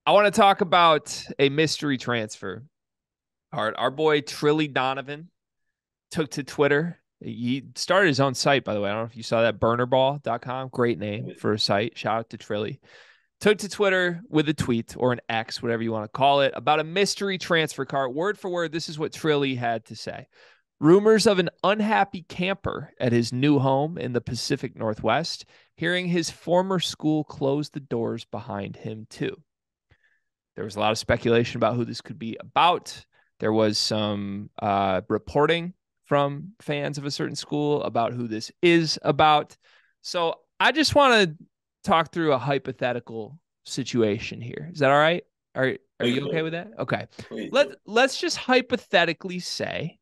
I want to talk about a mystery transfer. Our boy Trilly Donovan took to Twitter. He started his own site, by the way. I don't know if you saw that, burnerball.com. Great name for a site. Shout out to Trilly. Took to Twitter with a tweet or an X, whatever you want to call it, about a mystery transfer cart. Word for word, this is what Trilly had to say. Rumors of an unhappy camper at his new home in the Pacific Northwest, hearing his former school close the doors behind him, too. There was a lot of speculation about who this could be about. There was some reporting from fans of a certain school about who this is about. So I just want to talk through a hypothetical situation here. Is that all right? Are Please you okay do. with that? Okay. Please do. Let's just hypothetically say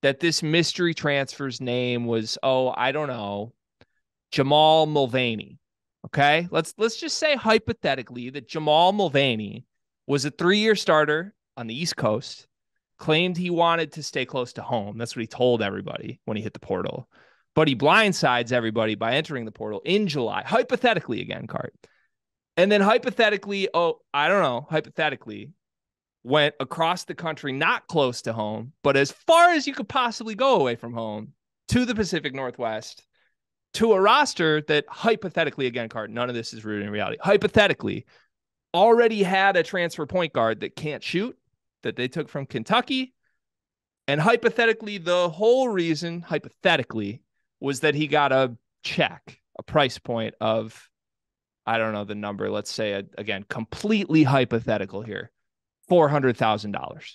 that this mystery transfer's name was, I don't know, Jamal Mulvaney. Okay? Let's just say hypothetically that Jamal Mulvaney was a 3-year starter on the East Coast, claimed he wanted to stay close to home. That's what he told everybody when he hit the portal. But he blindsides everybody by entering the portal in July. Hypothetically, again, Cart. And then hypothetically, hypothetically, went across the country, not close to home, but as far as you could possibly go away from home to the Pacific Northwest, to a roster that hypothetically, again, Cart, none of this is rooted in reality, hypothetically already had a transfer point guard that can't shoot that they took from Kentucky. And hypothetically, the whole reason, hypothetically, was that he got a check, a price point of, I don't know the number, let's say, again, completely hypothetical here, $400,000.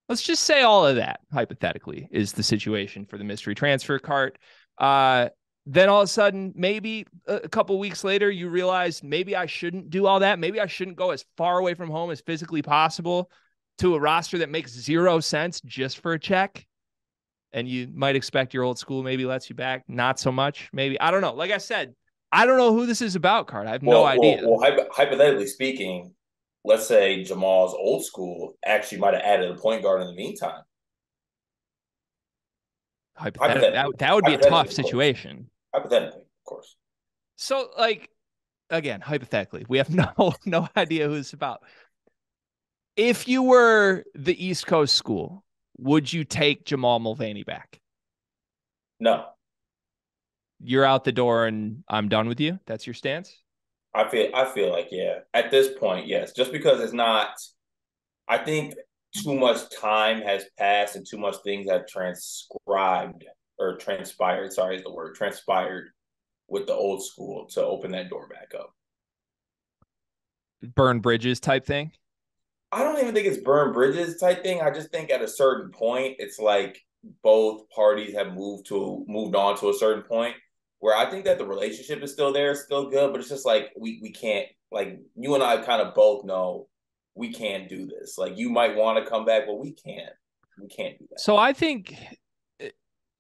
Let's just say all of that, hypothetically, is the situation for the mystery transfer cart. Then all of a sudden, maybe a couple weeks later, you realize maybe I shouldn't do all that. Maybe I shouldn't go as far away from home as physically possible to a roster that makes 0 sense just for a check. And you might expect your old school maybe lets you back. Not so much. Maybe. I don't know. Like I said, I don't know who this is about, Card. I have no idea. Hypothetically speaking, let's say Jamal's old school actually might have added a point guard in the meantime. Hypothetically, Hypothetically, that would be a tough hypothetically, of course. situation. Hypothetically, of course. So, like, again, hypothetically, we have no idea who it's about. If you were the East Coast school, would you take Jamal Mulvaney back? No, You're out the door and I'm done with you. That's your stance? I feel like yeah. At this point, yes. Just because it's not, I think too much time has passed and too much things have transcribed or transpired. Sorry, is the word transpired with the old school to open that door back up. Burn bridges type thing? I don't even think it's burn bridges type thing. I just think at a certain point, it's like both parties have moved on to a certain point where I think that the relationship is still there, still good, but it's just like we can't, like you and I kind of both know we can't do this. Like you might want to come back, but we can't. We can't do that. So I think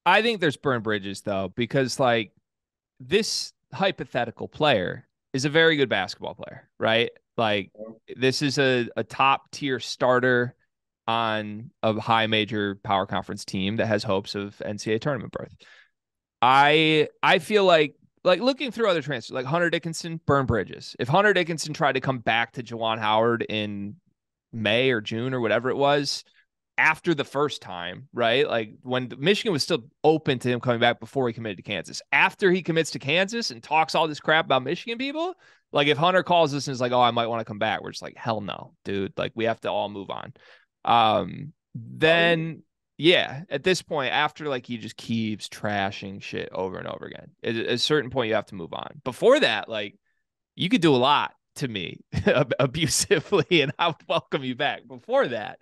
there's burn bridges though, because like this hypothetical player is a very good basketball player, right? Like this is a top tier starter on a high major power conference team that has hopes of NCAA tournament berth. I feel like looking through other transfers, like Hunter Dickinson, burn bridges. If Hunter Dickinson tried to come back to Juwan Howard in May or June or whatever it was, after the first time, right? Like when Michigan was still open to him coming back before he committed to Kansas. After he commits to Kansas and talks all this crap about Michigan people, like if Hunter calls us and is like, "Oh, I might want to come back," we're just like, "Hell no, dude! Like we have to all move on." Then yeah, at this point, after like he just keeps trashing shit over and over again, at a certain point you have to move on. Before that, like you could do a lot to me abusively, and I would welcome you back. Before that,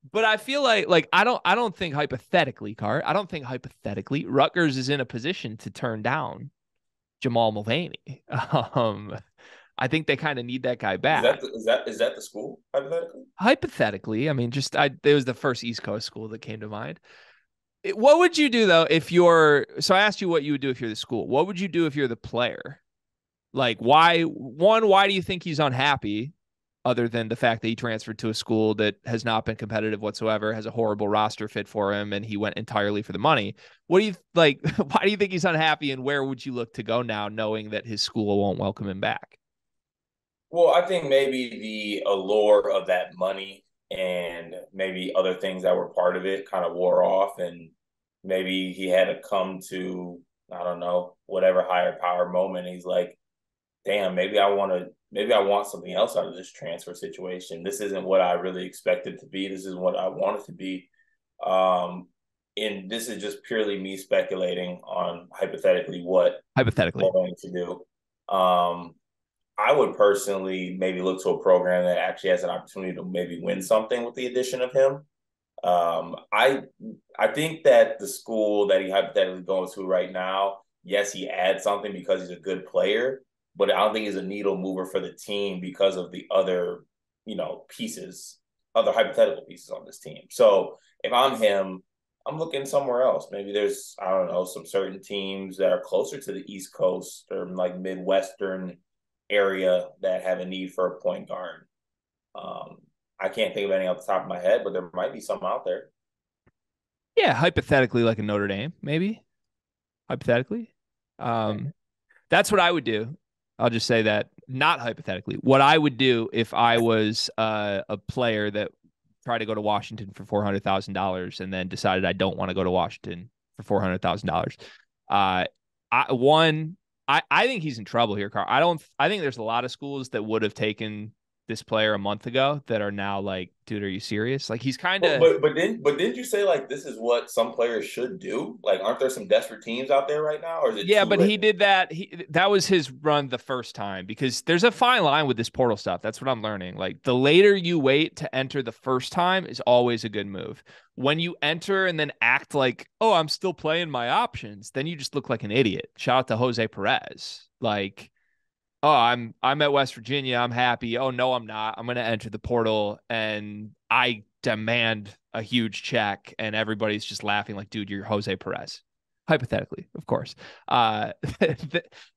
but I feel like I don't think hypothetically, Cart. I don't think hypothetically Rutgers is in a position to turn down Jamal Mulvaney. I think they kind of need that guy Is back. that is that the school hypothetically? Hypothetically, I mean, it was the first East Coast school that came to mind. What would you do though if you're? So I asked you what you would do if you're the school. What would you do if you're the player? Like, why? One, why do you think he's unhappy? Other than the fact that he transferred to a school that has not been competitive whatsoever, has a horrible roster fit for him, and he went entirely for the money. What do you like? Why do you think he's unhappy, and where would you look to go now, knowing that his school won't welcome him back? Well, I think maybe the allure of that money and maybe other things that were part of it kind of wore off, and maybe he had to come to, I don't know, whatever higher power moment. He's like, damn, maybe I want something else out of this transfer situation. This isn't what I really expected to be. This is what I want it to be. Um, and this is just purely me speculating on hypothetically what Hypothetically. we're going to do. I would personally maybe look to a program that actually has an opportunity to maybe win something with the addition of him. Um, I I think that the school that he hypothetically going to right now, yes, he adds something because he's a good player, but I don't think he's a needle mover for the team because of the other, pieces, other hypothetical pieces on this team. So if I'm him, I'm looking somewhere else. Maybe there's, I don't know, some certain teams that are closer to the East Coast or like Midwestern area that have a need for a point guard. Um, I can't think of any off the top of my head, but there might be some out there. Yeah, hypothetically, like a Notre Dame, maybe. Hypothetically. Okay. That's what I would do. I'll just say that, not hypothetically. What I would do if I was a player that tried to go to Washington for $400,000 and then decided I don't want to go to Washington for $400,000. Uh, one, I think he's in trouble here, Carl. I think there's a lot of schools that would have taken this player a month ago that are now like, dude, are you serious? Like he's kind But, of. but but then but didn't you say like this is what some players should do? Like, aren't there some desperate teams out there right now, or is it Yeah, too but late? he did that. That was his run the first time because there's a fine line with this portal stuff. That's what I'm learning. Like the later you wait to enter the first time is always a good move. When you enter and then act like, "Oh, I'm still playing my options," then you just look like an idiot. Shout out to Jose Perez. Like, "Oh, I'm at West Virginia. I'm happy. Oh, no, I'm not. I'm going to enter the portal and I demand a huge check." And everybody's just laughing like, "Dude, you're Jose Perez." Hypothetically, of course. Uh,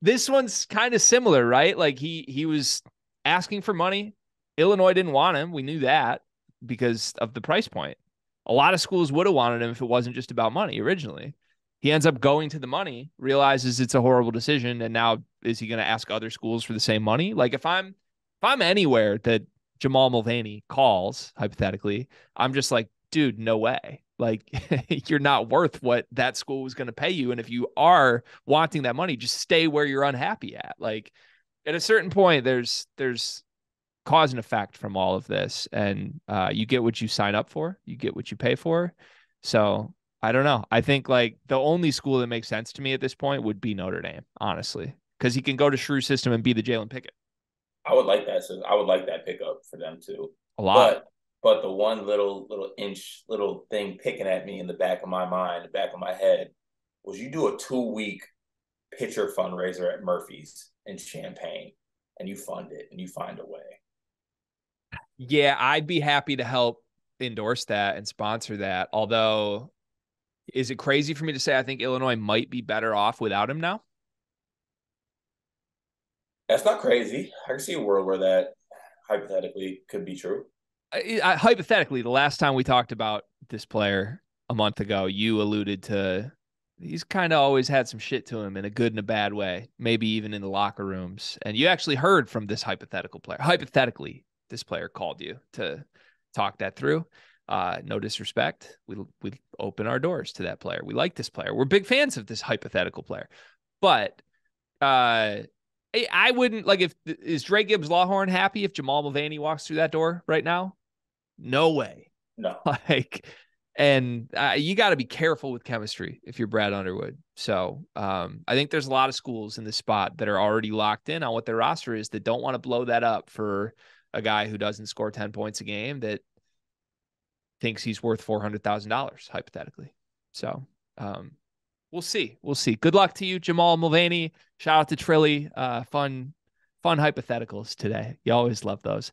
this one's kind of similar, right? Like he was asking for money. Illinois didn't want him. We knew that because of the price point. A lot of schools would have wanted him if it wasn't just about money originally. He ends up going to the money, realizes it's a horrible decision, and now is he going to ask other schools for the same money? Like if I'm anywhere that Jamal Mulvaney calls, hypothetically, I'm just like, dude, no way. Like you're not worth what that school was going to pay you. And if you are wanting that money, just stay where you're unhappy at. Like at a certain point, there's cause and effect from all of this. And you get what you sign up for, you get what you pay for. So I don't know. I think like the only school that makes sense to me at this point would be Notre Dame, honestly, because he can go to Shrew system and be the Jalen Pickett I would like that. So I would like that pickup for them too. a lot. But the one little inch little thing picking at me in the back of my mind, the back of my head, was you do a 2 week pitcher fundraiser at Murphy's in Champaign, and you fund it and you find a way. Yeah, I'd be happy to help endorse that and sponsor that. Although, is it crazy for me to say I think Illinois might be better off without him now? That's not crazy. I can see a world where that hypothetically could be true. Hypothetically, the last time we talked about this player a month ago, you alluded to he's kind of always had some shit to him in a good and a bad way, maybe even in the locker rooms. And you actually heard from this hypothetical player. Hypothetically, this player called you to talk that through. No disrespect. We open our doors to that player. We like this player. We're big fans of this hypothetical player. But uh, I wouldn't like if is Dre Gibbs Lawhorn happy if Jamal Mulvaney walks through that door right now? No way. No. Like, and you got to be careful with chemistry if you're Brad Underwood. So I think there's a lot of schools in this spot that are already locked in on what their roster is that don't want to blow that up for a guy who doesn't score 10 points a game that thinks he's worth $400,000 hypothetically. So we'll see. We'll see. Good luck to you, Jamal Mulvaney. Shout out to Trilly. Fun hypotheticals today. You always love those.